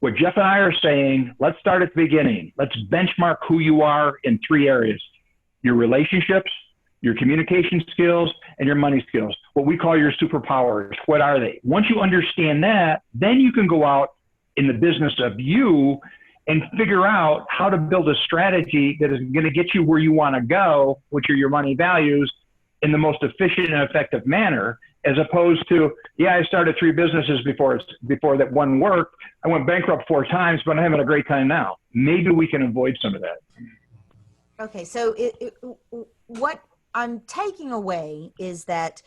What Jeff and I are saying, let's start at the beginning. Let's benchmark who you are in 3 areas: your relationships, your communication skills, and your money skills. What we call your superpowers. What are they? Once you understand that, then you can go out in the business of you and figure out how to build a strategy that is going to get you where you want to go, which are your money values, in the most efficient and effective manner. as opposed to, yeah, I started 3 businesses before that one worked. I went bankrupt 4 times, but I'm having a great time now. Maybe we can avoid some of that. Okay, so what I'm taking away is that,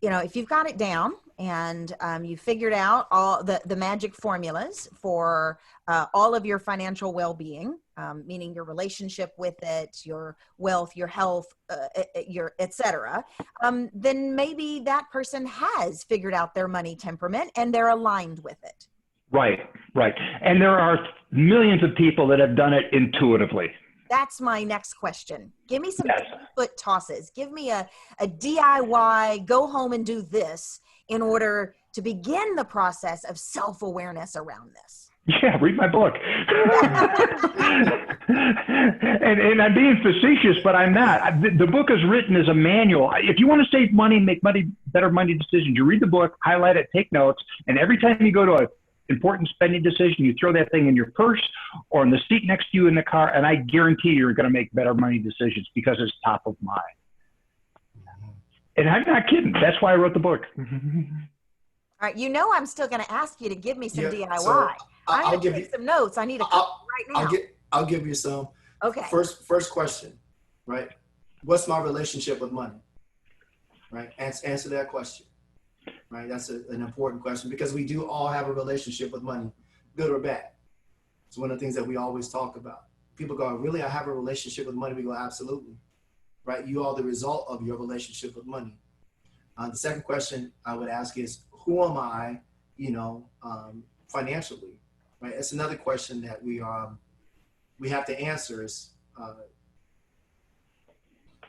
you know, if you've got it down and you figured out all the magic formulas for all of your financial well-being, meaning your relationship with it, your wealth, your health, your et cetera, then maybe that person has figured out their money temperament and they're aligned with it. Right. And there are millions of people that have done it intuitively. That's my next question. Give me some Yes. foot tosses. Give me a DIY, go home and do this in order to begin the process of self-awareness around this. Yeah, read my book. and I'm being facetious, but I'm not. The book is written as a manual. If you want to save money, make better money decisions, you read the book, highlight it, take notes, and every time you go to an important spending decision, you throw that thing in your purse or in the seat next to you in the car, and I guarantee you're going to make better money decisions because it's top of mind. And I'm not kidding. That's why I wrote the book. All right, you know I'm still going to ask you to give me some DIY. So I'm going to take some notes. I need a couple right now. I'll give you some. Okay. First question, right? What's my relationship with money? Right? Answer that question. Right? That's an important question because we do all have a relationship with money, good or bad. It's one of the things that we always talk about. People go, really, I have a relationship with money? We go, absolutely. Right? You are the result of your relationship with money. The second question I would ask is, who am I, financially? Right? It's another question that we have to answer is,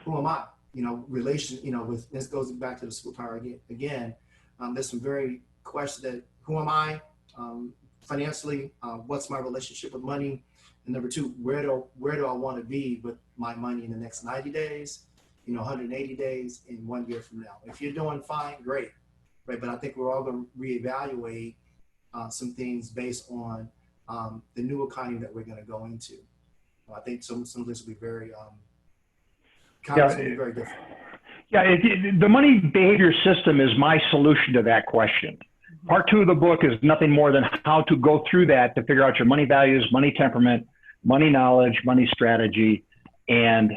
who am I? With this goes back to the superpower again. There's some very questions that, who am I financially? What's my relationship with money? And number 2, where do I want to be with my money in the next 90 days, 180 days, and 1 year from now? If you're doing fine, great, right? But I think we're all going to reevaluate some things based on the new economy that we're going to go into. I think some of this will be very, very different. Yeah, the money behavior system is my solution to that question. Part 2 of the book is nothing more than how to go through that to figure out your money values, money temperament, money knowledge, money strategy, and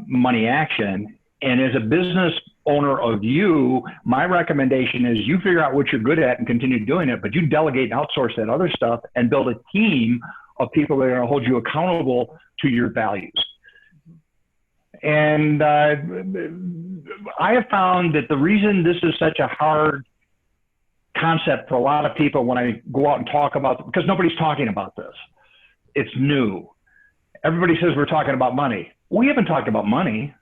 money action. And as a business owner of you, my recommendation is you figure out what you're good at and continue doing it, but you delegate and outsource that other stuff and build a team of people that are going to hold you accountable to your values. And I have found that the reason this is such a hard concept for a lot of people when I go out and talk about it, because nobody's talking about this. It's new. Everybody says we're talking about money. We haven't talked about money.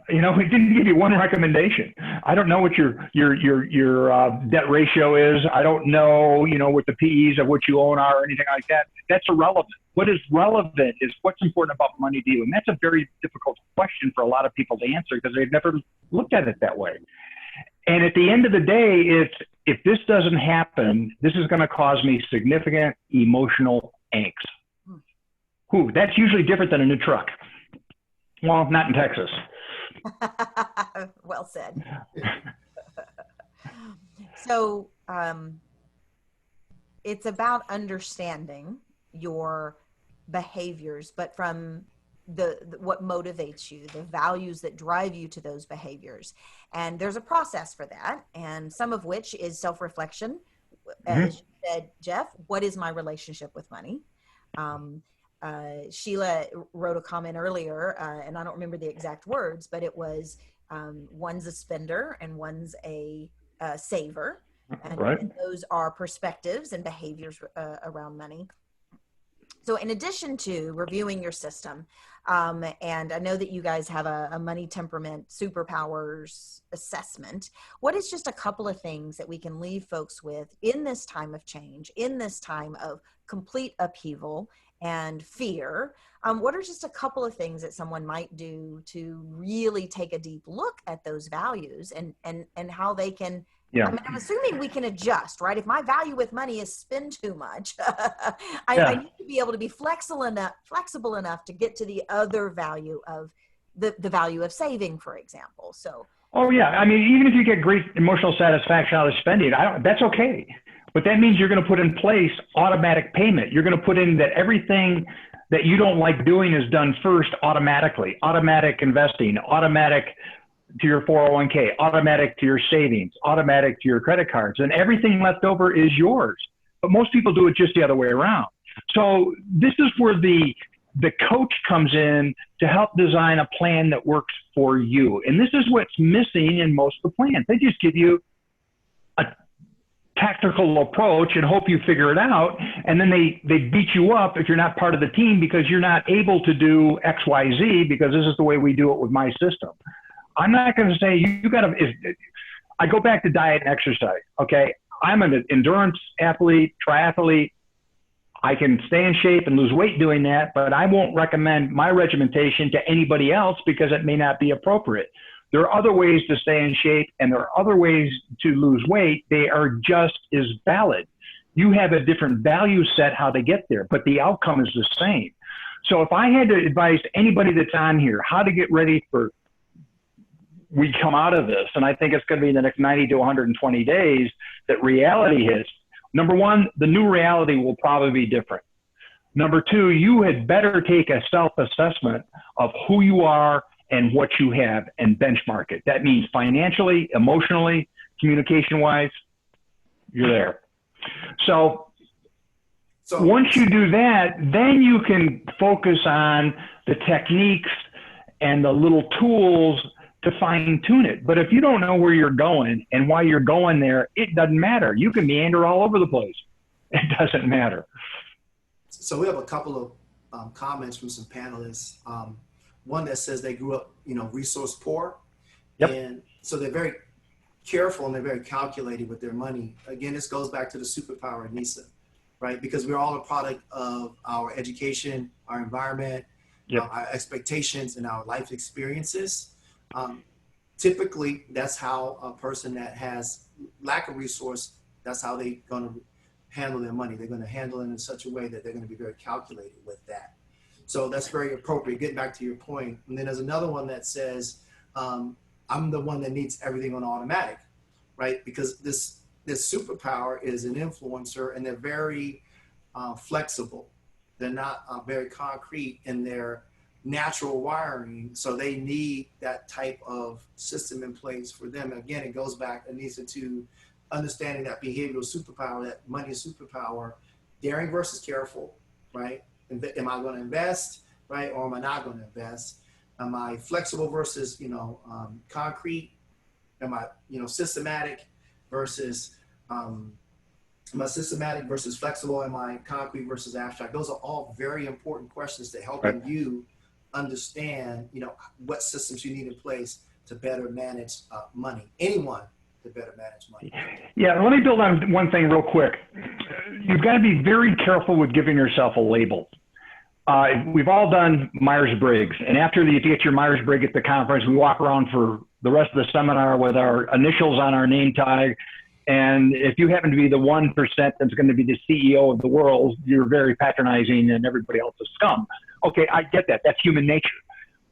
We didn't give you one recommendation. I don't know what your debt ratio is. I don't know, what the PEs of what you own are or anything like that. That's irrelevant. What is relevant is what's important about money to you. And that's a very difficult question for a lot of people to answer because they've never looked at it that way. And at the end of the day, if this doesn't happen, this is going to cause me significant emotional angst. That's usually different than a new truck. Well, not in Texas. Well said. So it's about understanding your behaviors, but from what motivates you, the values that drive you to those behaviors. And there's a process for that, and some of which is self-reflection. As you said, Jeff, what is my relationship with money? Sheila wrote a comment earlier, and I don't remember the exact words, but it was one's a spender and one's a saver. And those are perspectives and behaviors around money. So in addition to reviewing your system, and I know that you guys have a money temperament superpowers assessment, what is just a couple of things that we can leave folks with in this time of change, in this time of complete upheaval and fear? What are just a couple of things that someone might do to really take a deep look at those values and how they can, I'm assuming we can adjust, right? If my value with money is spend too much, I need to be able to be flexible enough to get to the other value of the value of saving, for example. So Oh yeah, I mean, even if you get great emotional satisfaction out of spending, that's okay. But that means you're going to put in place automatic payment. You're going to put in that everything that you don't like doing is done first automatically. Automatic investing, automatic to your 401k, automatic to your savings, automatic to your credit cards, and everything left over is yours. But most people do it just the other way around. So this is where the coach comes in to help design a plan that works for you. And this is what's missing in most of the plans. They just give you a tactical approach and hope you figure it out. And then they beat you up if you're not part of the team because you're not able to do X, Y, Z because this is the way we do it with my system. I'm not going to say you got to, I go back to diet and exercise. Okay. I'm an endurance athlete, triathlete. I can stay in shape and lose weight doing that, but I won't recommend my regimentation to anybody else because it may not be appropriate. There are other ways to stay in shape and there are other ways to lose weight. They are just as valid. You have a different value set how to get there, but the outcome is the same. So if I had to advise anybody that's on here how to get ready for we come out of this, and I think it's going to be in the next 90 to 120 days that reality hits. Number one, the new reality will probably be different. Number two, you had better take a self-assessment of who you are and what you have and benchmark it. That means financially, emotionally, communication-wise, you're there. So once you do that, then you can focus on the techniques and the little tools to fine tune it. But if you don't know where you're going and why you're going there, it doesn't matter. You can meander all over the place. It doesn't matter. So we have a couple of comments from some panelists. One that says they grew up, resource poor. Yep. And so they're very careful and they're very calculated with their money. Again, this goes back to the superpower NISA, right? Because we're all a product of our education, our environment, yep, our expectations, and our life experiences. Typically, that's how a person that has lack of resource, that's how they're going to handle their money. They're going to handle it in such a way that they're going to be very calculated with that. So that's very appropriate. Getting back to your point. And then there's another one that says, I'm the one that needs everything on automatic, right? Because this superpower is an influencer and they're very flexible. They're not very concrete in their natural wiring, so they need that type of system in place for them. And again, it goes back, Anissa, to understanding that behavioral superpower, that money superpower, daring versus careful, right? Am I going to invest, right? Or am I not going to invest? Am I flexible versus, concrete? Am I, systematic versus, am I systematic versus flexible? Am I concrete versus abstract? Those are all very important questions to helping you understand, what systems you need in place to better manage money. Anyone to better manage money. Yeah, let me build on one thing real quick. You've got to be very careful with giving yourself a label. We've all done Myers-Briggs, and after you get your Myers-Briggs at the conference, we walk around for the rest of the seminar with our initials on our name tag. And if you happen to be the 1% that's going to be the CEO of the world, you're very patronizing and everybody else is scum. Okay, I get that. That's human nature.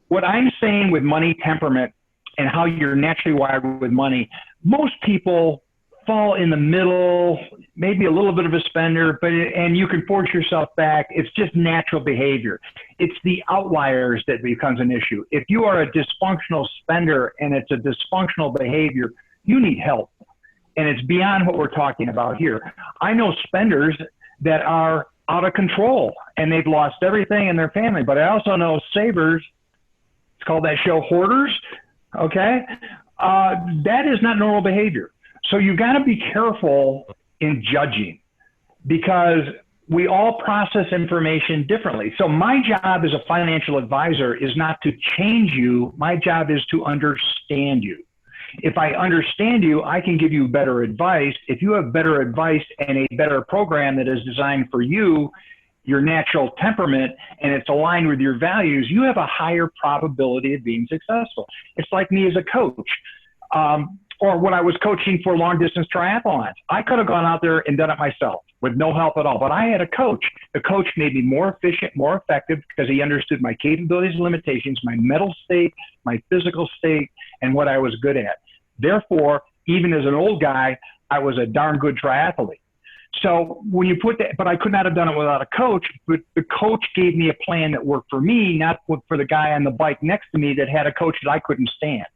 What I'm saying with money temperament and how you're naturally wired with money, most people fall in the middle, maybe a little bit of a spender, and you can force yourself back. It's just natural behavior. It's the outliers that becomes an issue. If you are a dysfunctional spender and it's a dysfunctional behavior, you need help. And it's beyond what we're talking about here. I know spenders that are out of control and they've lost everything in their family, but I also know savers. It's called that show Hoarders. Okay. That is not normal behavior. So you've got to be careful in judging because we all process information differently. So my job as a financial advisor is not to change you. My job is to understand you. If I understand you, I can give you better advice. If you have better advice and a better program that is designed for you, your natural temperament, and it's aligned with your values, you have a higher probability of being successful. It's like me as a coach. Or when I was coaching for long distance triathlons, I could have gone out there and done it myself with no help at all. But I had a coach. The coach made me more efficient, more effective because he understood my capabilities and limitations, my mental state, my physical state, and what I was good at. Therefore, even as an old guy, I was a darn good triathlete. So when you put that, but I could not have done it without a coach, but the coach gave me a plan that worked for me, not for the guy on the bike next to me that had a coach that I couldn't stand.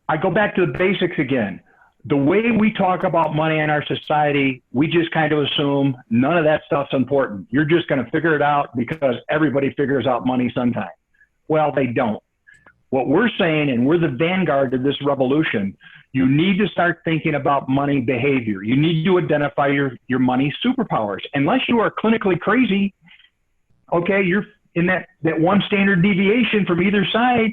I go back to the basics again. The way we talk about money in our society, we just kind of assume none of that stuff's important. You're just going to figure it out because everybody figures out money sometime. Well, they don't. What we're saying, and we're the vanguard of this revolution, you need to start thinking about money behavior. You need to identify your money superpowers. Unless you are clinically crazy, okay, you're in that one standard deviation from either side,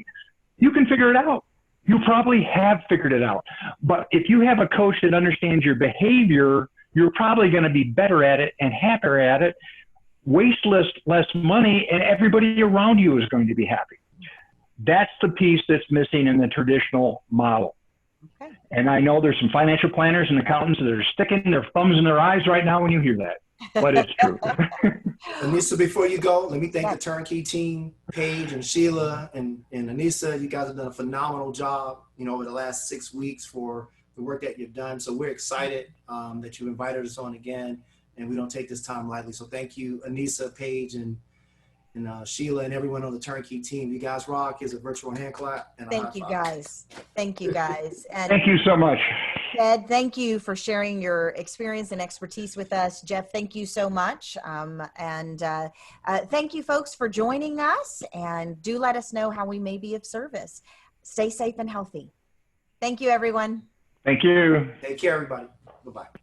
you can figure it out. You probably have figured it out. But if you have a coach that understands your behavior, you're probably going to be better at it and happier at it, waste less money, and everybody around you is going to be happy. That's the piece that's missing in the traditional model. Okay. And I know there's some financial planners and accountants that are sticking their thumbs in their eyes right now when you hear that. But it's true. Anissa, before you go, let me thank the Turnkey team, Paige and Sheila and Anissa. You guys have done a phenomenal job, over the last 6 weeks for the work that you've done. So we're excited that you invited us on again, and we don't take this time lightly. So thank you, Anissa, Paige, and Sheila, and everyone on the Turnkey team. You guys rock. Is a virtual hand clap. And thank you, guys. Thank you, guys. And thank you so much. Ed, thank you for sharing your experience and expertise with us. Jeff, thank you so much. Thank you, folks, for joining us. And do let us know how we may be of service. Stay safe and healthy. Thank you, everyone. Thank you. Take care, everybody. Bye-bye.